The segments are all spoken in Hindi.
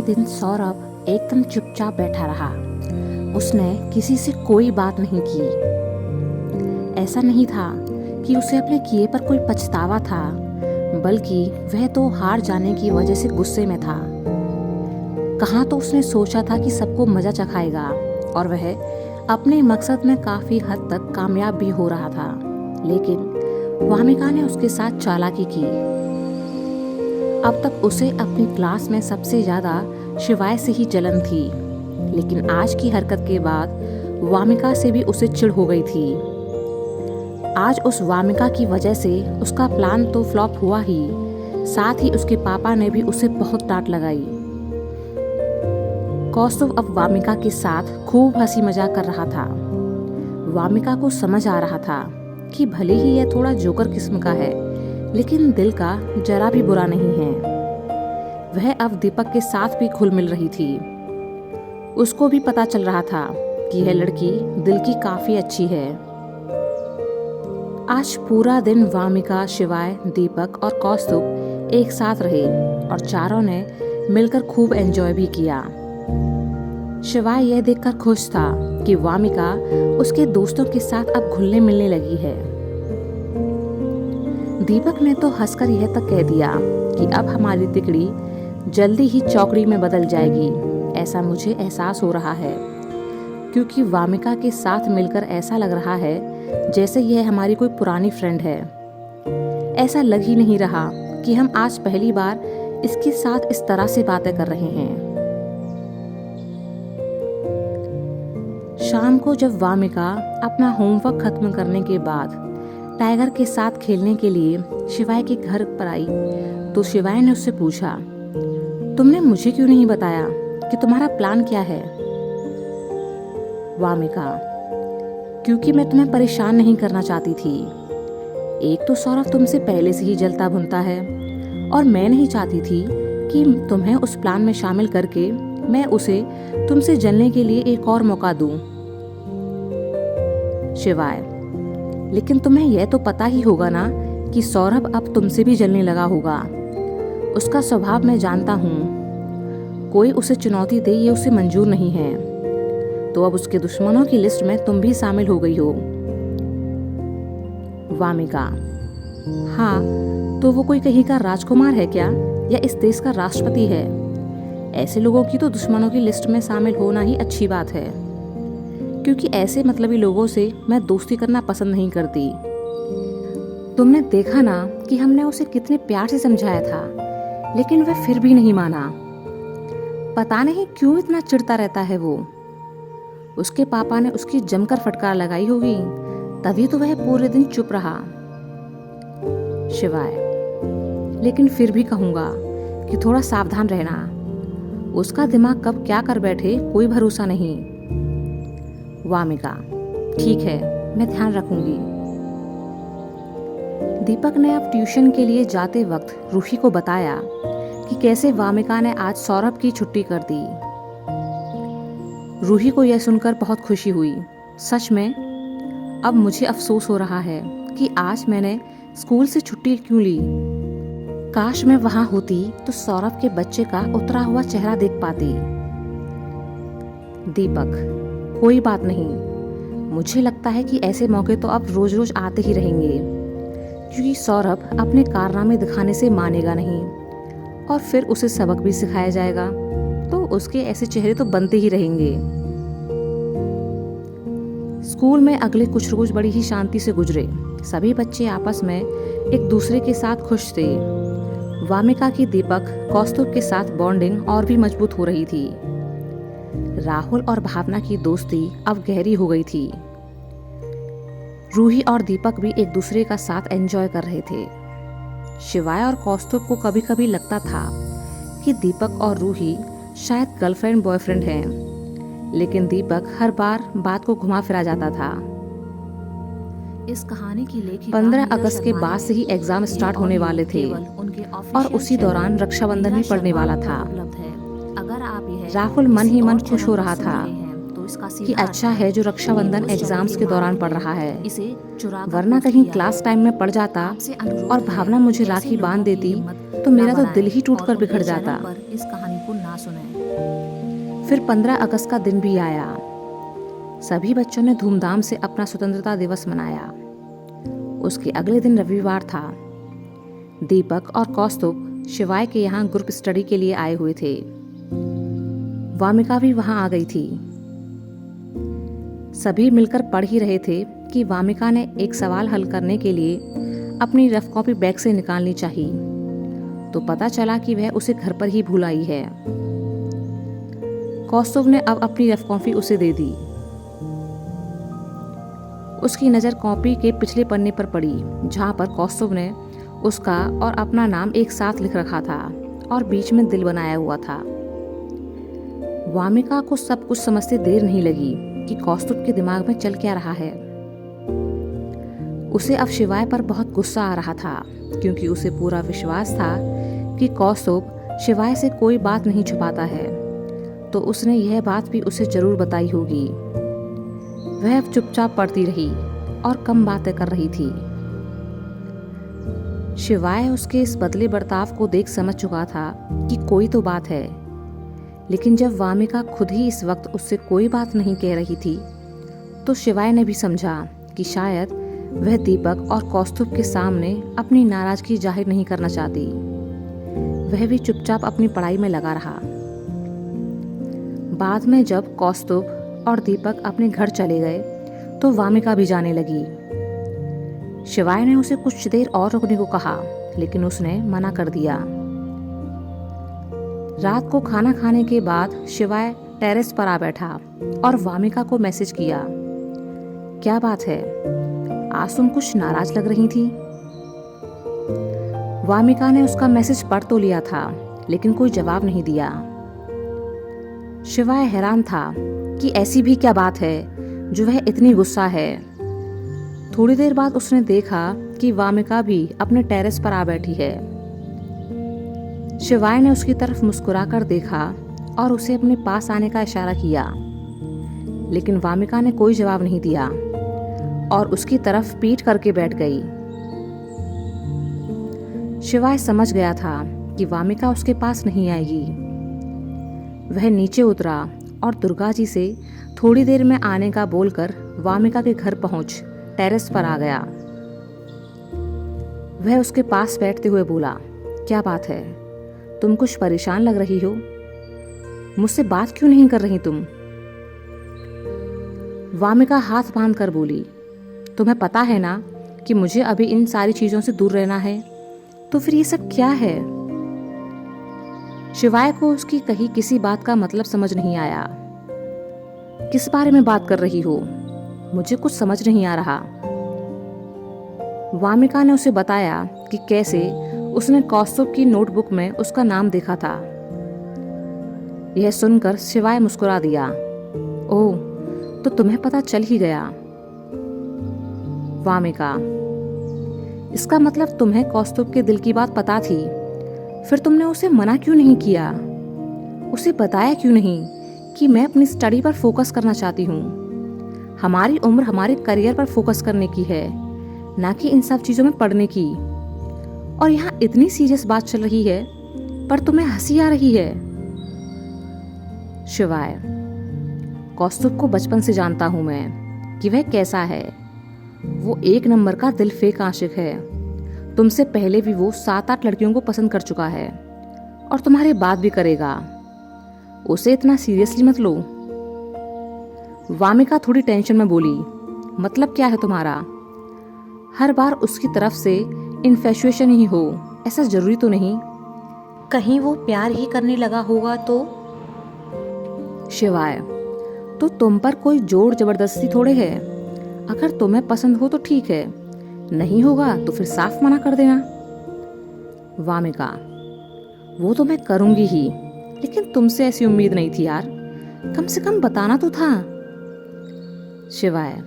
दिन सौरभ एकदम चुपचाप बैठा रहा। उसने किसी से कोई बात नहीं की। ऐसा नहीं था कि उसे अपने किए पर कोई पछतावा था, बल्कि वह तो हार जाने की वजह से गुस्से में था। कहाँ तो उसने सोचा था कि सबको मजा चखाएगा और वह अपने मकसद में काफी हद तक कामयाब भी हो रहा था, लेकिन वामिका ने उसके साथ चालाकी की। अब तक उसे अपनी क्लास में सबसे ज्यादा शिवाय से ही जलन थी, लेकिन आज की हरकत के बाद वामिका से भी उसे चिढ़ हो गई थी। आज उस वामिका की वजह से उसका प्लान तो फ्लॉप हुआ ही, साथ ही उसके पापा ने भी उसे बहुत डांट लगाई। कौस्तुभ अब वामिका के साथ खूब हंसी मजाक कर रहा था। वामिका को समझ आ रहा था कि भले ही यह थोड़ा जोकर किस्म का है, लेकिन दिल का जरा भी बुरा नहीं है। वह अब दीपक के साथ भी घुल मिल रही थी। उसको भी पता चल रहा था कि यह लड़की दिल की काफी अच्छी है। आज पूरा दिन वामिका, शिवाय, दीपक और कौस्तुभ एक साथ रहे और चारों ने मिलकर खूब एंजॉय भी किया। शिवाय यह देखकर खुश था कि वामिका उसके दोस्तों के साथ अब घुलने मिलने लगी है। दीपक ने तो हंसकर यह तक कह दिया कि अब हमारी तिकड़ी जल्दी ही चौकड़ी में बदल जाएगी। ऐसा मुझे एहसास हो रहा है, क्योंकि वामिका के साथ मिलकर ऐसा लग रहा है जैसे यह हमारी कोई पुरानी फ्रेंड है। ऐसा लग ही नहीं रहा कि हम आज पहली बार इसके साथ इस तरह से बातें कर रहे हैं। शाम को जब वामिका अपना होमवर्क खत्म करने के बाद टाइगर के साथ खेलने के लिए शिवाय के घर पर आई, तो शिवाय ने उससे पूछा, तुमने मुझे क्यों नहीं बताया कि तुम्हारा प्लान क्या है? वामिका, क्योंकि मैं तुम्हें परेशान नहीं करना चाहती थी। एक तो सौरभ तुमसे पहले से ही जलता भुनता है और मैं नहीं चाहती थी कि तुम्हें उस प्लान में शामिल करके मैं उसे तुमसे जलने के लिए एक और मौका दूं। शिवाय, लेकिन तुम्हें यह तो पता ही होगा ना कि सौरभ अब तुमसे भी जलने लगा होगा। उसका स्वभाव मैं जानता हूँ। कोई उसे चुनौती दे ये उसे मंजूर नहीं है। तो अब उसके दुश्मनों की लिस्ट में तुम भी शामिल हो गई हो। वामिका, हाँ, तो वो कोई कहीं का राजकुमार है क्या, या इस देश का राष्ट्रपति है? ऐसे लोगों की तो दुश्मनों की लिस्ट में शामिल होना ही अच्छी बात है, क्योंकि ऐसे मतलबी लोगों से मैं दोस्ती करना पसंद नहीं करती। तुमने देखा ना कि हमने उसे कितने प्यार से समझाया था, लेकिन वह फिर भी नहीं माना। पता नहीं क्यों इतना चिढ़ता रहता है वो। उसके पापा ने उसकी जमकर फटकार लगाई होगी, तभी तो वह पूरे दिन चुप रहा। शिवाय, लेकिन फिर भी कहूंगा कि थोड़ा सावधान रहना। उसका दिमाग कब क्या कर बैठे कोई भरोसा नहीं। वामिका, ठीक है, मैं ध्यान रखूंगी। दीपक ने अब ट्यूशन के लिए जाते वक्त रूही को बताया कि कैसे वामिका ने आज सौरभ की छुट्टी कर दी। रूही को यह सुनकर बहुत खुशी हुई। सच में अब मुझे अफसोस हो रहा है कि आज मैंने स्कूल से छुट्टी क्यों ली। काश मैं वहां होती तो सौरभ के बच्चे का उतरा हुआ चेहरा देख पाती। दीपक, कोई बात नहीं। मुझे लगता है कि ऐसे मौके तो अब रोज रोज आते ही रहेंगे, क्योंकि सौरभ अपने कारनामे दिखाने से मानेगा नहीं और फिर उसे सबक भी सिखाया जाएगा, तो उसके ऐसे चेहरे तो बनते ही रहेंगे। स्कूल में अगले कुछ रोज बड़ी ही शांति से गुजरे। सभी बच्चे आपस में एक दूसरे के साथ खुश थे। वामिका की दीपक, कौस्तुभ के साथ बॉन्डिंग और भी मजबूत हो रही थी। राहुल और भावना की दोस्ती अब गहरी हो गई थी। रूही और दीपक भी एक दूसरे का साथ एंजॉय कर रहे थे। शिवाय और कौस्तुभ को कभी कभी लगता था कि दीपक और रूही शायद गर्लफ्रेंड बॉयफ्रेंड हैं, लेकिन दीपक हर बार बात को घुमा फिरा जाता था। इस कहानी की लेखिका 15 अगस्त के बाद से ही एग्जाम स्टार्ट होने वाले थे और उसी दौरान रक्षाबंधन भी पड़ने वाला था। अगर आप यह राहुल मन ही मन खुश हो रहा था तो इसका कि अच्छा है जो रक्षाबंधन एग्जाम्स के दौरान पड़ रहा है, इसे चुरा वरना कहीं क्लास टाइम में पड़ जाता और भावना मुझे राखी बांध देती तो मेरा तो दिल ही टूटकर बिखर जाता। इस कहानी को ना सुने। फिर 15 अगस्त का दिन भी आया। सभी बच्चों ने धूमधाम से अपना स्वतंत्रता दिवस मनाया। उसके अगले दिन रविवार था। दीपक और कौस्तुभ शिवाय के यहाँ ग्रुप स्टडी के लिए आए हुए थे। वामिका भी वहां आ गई थी। सभी मिलकर पढ़ ही रहे थे कि वामिका ने एक सवाल हल करने के लिए अपनी रफ कॉपी बैग से निकालनी चाहिए, तो पता चला कि वह उसे घर पर ही भूल आई है। कौस्तुभ ने अब अपनी रफ कॉपी उसे दे दी। उसकी नज़र कॉपी के पिछले पन्ने पर पड़ी, जहां पर कौस्तुभ ने उसका और अपना नाम एक साथ लिख रखा था और बीच में दिल बनाया हुआ था। वामिका को सब कुछ समझते देर नहीं लगी कि कौस्तुभ के दिमाग में चल क्या रहा है। उसे अब शिवाय पर बहुत गुस्सा आ रहा था, क्योंकि उसे पूरा विश्वास था कि कौस्तुभ शिवाय से कोई बात नहीं छुपाता है, तो उसने यह बात भी उसे जरूर बताई होगी। वह चुपचाप पढ़ती रही और कम बातें कर रही थी। शिवाय उसके इस बदले बर्ताव को देख समझ चुका था कि कोई तो बात है, लेकिन जब वामिका खुद ही इस वक्त उससे कोई बात नहीं कह रही थी, तो शिवाय ने भी समझा कि शायद वह दीपक और कौस्तुभ के सामने अपनी नाराजगी जाहिर नहीं करना चाहती। वह भी चुपचाप अपनी पढ़ाई में लगा रहा। बाद में जब कौस्तुभ और दीपक अपने घर चले गए, तो वामिका भी जाने लगी। शिवाय ने उसे कुछ देर और रुकने को कहा, लेकिन उसने मना कर दिया। रात को खाना खाने के बाद शिवाय टेरेस पर आ बैठा और वामिका को मैसेज किया। क्या बात है, आज तुम कुछ नाराज लग रही थी। वामिका ने उसका मैसेज पढ़ तो लिया था, लेकिन कोई जवाब नहीं दिया। शिवाय हैरान था कि ऐसी भी क्या बात है जो वह इतनी गुस्सा है। थोड़ी देर बाद उसने देखा कि वामिका भी अपने टेरेस पर आ बैठी है। शिवाय ने उसकी तरफ मुस्कुराकर देखा और उसे अपने पास आने का इशारा किया, लेकिन वामिका ने कोई जवाब नहीं दिया और उसकी तरफ पीठ करके बैठ गई। शिवाय समझ गया था कि वामिका उसके पास नहीं आएगी। वह नीचे उतरा और दुर्गा जी से थोड़ी देर में आने का बोलकर वामिका के घर पहुंच टेरेस पर आ गया। वह उसके पास बैठते हुए बोला, क्या बात है, तुम कुछ परेशान लग रही हो। मुझसे बात क्यों नहीं कर रही तुम। वामिका हाथ बांध कर बोली, तुम्हें पता है ना कि मुझे अभी इन सारी चीजों से दूर रहना है, तो फिर ये सब क्या है। शिवाय को उसकी कही किसी बात का मतलब समझ नहीं आया। किस बारे में बात कर रही हो, मुझे कुछ समझ नहीं आ रहा। वामिका ने उसे बताया कि कैसे उसने कौस्तुभ की नोटबुक में उसका नाम देखा था। यह सुनकर शिवाय मुस्कुरा दिया। ओह, तो तुम्हें पता चल ही गया। वामिका, इसका मतलब तुम्हें कौस्तुभ के दिल की बात पता थी, फिर तुमने उसे मना क्यों नहीं किया, उसे बताया क्यों नहीं कि मैं अपनी स्टडी पर फोकस करना चाहती हूँ। हमारी उम्र हमारे करियर पर फोकस करने की है, ना कि इन सब चीजों में पढ़ने की। और यहाँ इतनी सीरियस बात चल रही है, पर तुम्हें हंसी आ रही है। शिवाय, कौस्तुभ को बचपन से जानता हूं मैं कि वह कैसा है। वो एक नंबर का दिल फेंक आशिक है। तुमसे पहले भी वो 7-8 लड़कियों को पसंद कर चुका है और तुम्हारे बाद भी करेगा। उसे इतना सीरियसली मत लो। वामिका थोड़ी टेंशन में बोली, मतलब क्या है तुम्हारा। हर बार उसकी तरफ से इन्फेचुएशन ही हो, ऐसा जरूरी तो नहीं। कहीं वो प्यार ही करने लगा होगा तो। शिवाय, तो तुम पर कोई जोर जबरदस्ती थोड़े है। अगर तुम्हें पसंद हो तो ठीक है, नहीं होगा तो फिर साफ मना कर देना। वामिका, वो तो मैं करूंगी ही, लेकिन तुमसे ऐसी उम्मीद नहीं थी यार, कम से कम बताना तो था। शिवाय,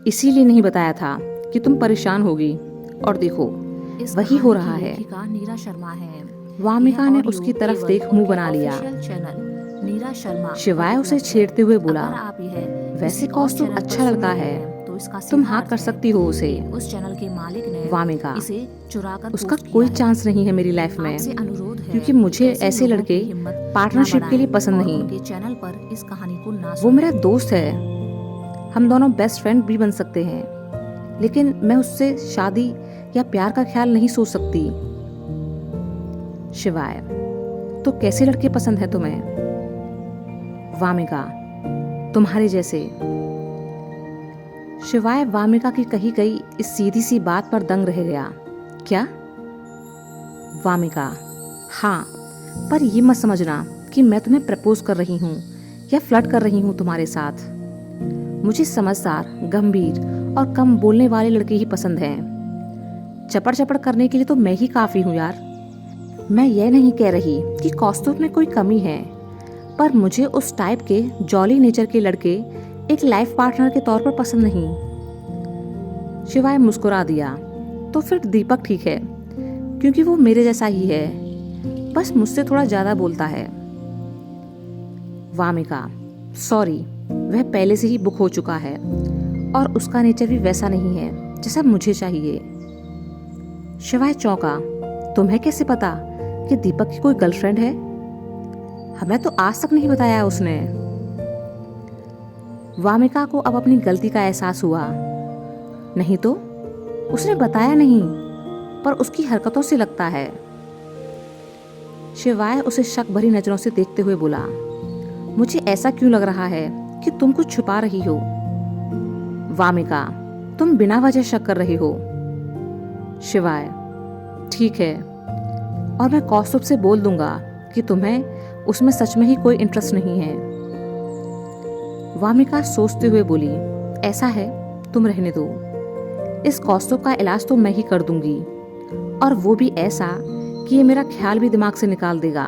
इसीलिए नहीं बताया था कि तुम परेशान होगी, और देखो वही हो रहा है। नीरा शर्मा है। वामिका ने उसकी तरफ देख मुंह बना लिया। चैनल नीरा शर्मा। शिवाय उसे छेड़ते हुए बोला, अगर आप यह वैसे किसी और कौस्तुभ चैनल पर अच्छा सुन लड़का रहे है, हैं, तो इसका तुम हाँ सिद्धार्थ कर है। सकती हो उसे। उस चैनल के मालिक ने वामिका, इसे चुराकर उसका पोस्ट कोई किया है। चांस नहीं है मेरी लाइफ में, आपसे अनुरोध है क्योंकि मुझे ऐसे ऐसे लोगों लड़के की हिम्मत पार्टनरशिप ना के लिए बढ़ाएं पसंद और नहीं। उनके चैनल पर इस कहानी को ना वो सुनें। मेरा दोस्त है, हम दोनों बेस्ट फ्रेंड भी बन सकते हैं, लेकिन मैं उससे शादी या प्यार का ख्याल नहीं सोच सकती। शिवाय, तो कैसे लड़के पसंद है तुम्हें? वामिका, तुम्हारे जैसे। शिवाय वामिका की कही गई इस सीधी सी बात पर दंग रह गया। क्या? वामिका, हाँ, पर ये मत समझना कि मैं तुम्हें प्रपोज कर रही हूँ या फ्लर्ट कर रही हूँ तुम्हारे साथ। मुझे समझदार, गंभीर और कम बोलने वाले लड़के ही पसंद हैं। चपड़ चपड़ करने के लिए तो मैं ही काफ़ी हूँ यार। मैं ये नहीं कह रही कि कॉस्ट्यूम में कोई कमी है, पर मुझे उस टाइप के जॉली नेचर के लड़के एक लाइफ पार्टनर के तौर पर पसंद नहीं। शिवाय मुस्कुरा दिया। तो फिर दीपक ठीक है, क्योंकि वो मेरे जैसा ही है, बस मुझसे थोड़ा ज़्यादा बोलता है। वामिका, सॉरी, वह पहले से ही बुक हो चुका है और उसका नेचर भी वैसा नहीं है जैसा मुझे चाहिए। शिवाय चौंका। तुम्हें कैसे पता कि दीपक की कोई गर्लफ्रेंड है? हमें तो आज तक नहीं बताया उसने। वामिका को अब अपनी गलती का एहसास हुआ। नहीं तो उसने बताया नहीं, पर उसकी हरकतों से लगता है। शिवाय उसे शक भरी नजरों से देखते हुए बोला, मुझे ऐसा क्यों लग रहा है कि तुम कुछ छुपा रही हो? वामिका, तुम बिना वजह शक कर रही हो। शिवाय, ठीक है, और मैं कौस्तुभ से बोल दूंगा कि तुम्हें उसमें सच में ही कोई इंटरेस्ट नहीं है। वामिका सोचते हुए बोली, ऐसा है, तुम रहने दो। इस कौस्तुभ का इलाज तो मैं ही कर दूंगी, और वो भी ऐसा कि ये मेरा ख्याल भी दिमाग से निकाल देगा।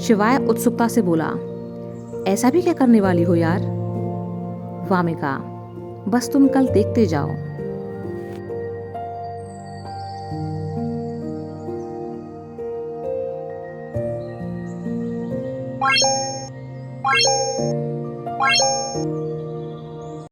शिवाय उत्सुकता से बोला, ऐसा भी क्या करने वाली हो यार? वामिका, बस तुम कल देखते जाओ।